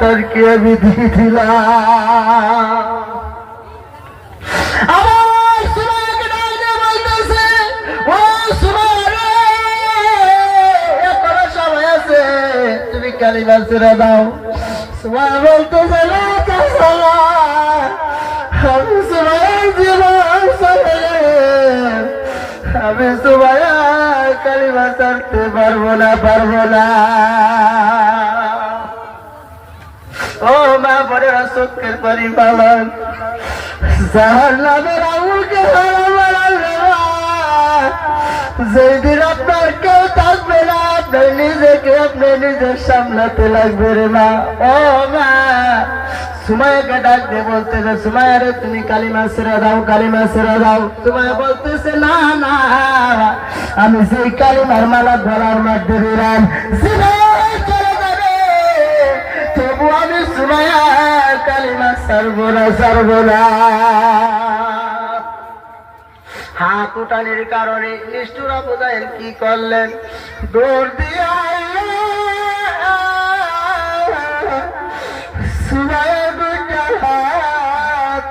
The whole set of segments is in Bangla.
তারকে আমি দিয়ে দিলাম। আমার সুমাইয়াকে ডাক দিয়ে বলতেছে, ও সুমাইয়া রে, এখনো সময় আছে, তুমি কালিমা ছেড়ে দাও। সুমাইয়া বলতেছে, না চাচা, আমি সুমাইয়ার জীবন চলে গেছে, আমি সুমাইয়া কালিমা ছাড়তে পারবো না, পারবো না। ও মা বোনেরা, চোখের পানি পালন, জাহান্নামের আগুনকে যেদিন আপনার কেউ থাকবে না, আপনার নিজেকে আপনি নিজের সামলাতে লাগবে রে মা। ও মা, সুমাইয়াকে ডাক দিয়ে বলতেছে, সুমাইয়া রে, তুমি কালিমা ছেড়ে দাও, কালিমা ছেড়ে দাও। সুমাইয়া বলতেছে, না না, আমি সেই কালিমার মালা গলার মধ্যে দিলাম, চলে যাবে, তবু আমি সুমাইয়া কালিমা ছাড়বো না, ছাড়বো না। হাত উঠানির কারণে নিষ্ঠুর আবু জাহেল কি করলেন, দৌড় দিয়ে সুমাইয়া দুইটা হাত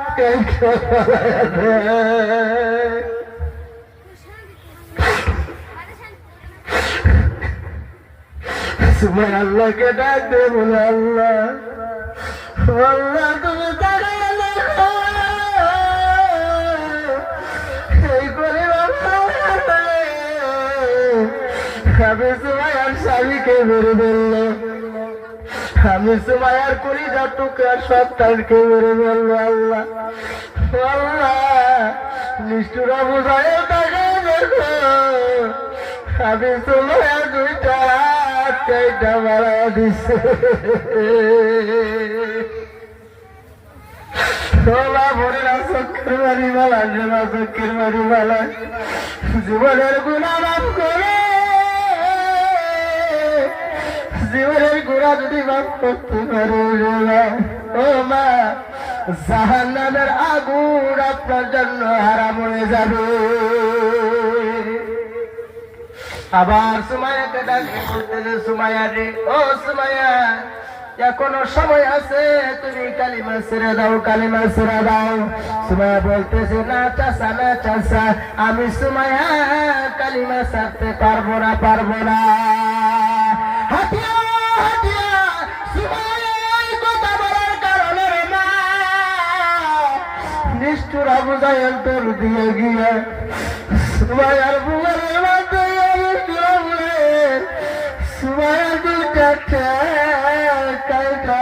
সুমাইয়া আল্লাহকে ডাক দিয়ে বলে, আল্লাহ, আল্লাহ, তুমি তাকিয়ে দেখো, এই পরিবার আমি সুমাইয়ার স্বামীকে মেরে ফেললো, আমি সুমাইয়ার কলিজার টুকরা সন্তানকে মেরে ফেললো। আল্লাহ, আল্লাহ, নিষ্ঠুর আবু জাহেল তাকিয়ে দেখো, আমি সুমাইয়া দুইটা হাত কেটে মারা দিছে। চোখের বাড়ি মালা, চোখের বাড়ি মালা, জীবনের গুণা মাফ করে, জীবনের গুণা যদি মাফ করতে পারে, ও মা, জাহান্নামের আগুন আপনার জন্য হারাম হয়ে যাবে। আবার সুমাইয়াকে ডাকে বলতেছে, সুমাইয়া রে, ও সুমাইয়া, এখনো সময় আছে, তুমি কালিমা ছেড়ে দাও, কালিমা ছেড়ে দাও। সুমাইয়া বলতেছে, না চাচা, না চাচা, আমি সুমাইয়া কালিমা ছাড়তে পারবো না, পারবো না। হাতিয়া হাতিয়া সুমাইয়ার কথা বলার কারণে মা নিষ্ঠুর আবু জাহেল তোর দিয়ে গিয়ে সুমাইয়ার বুকের মধ্যে সুমাইয়া দুইটা কাইটা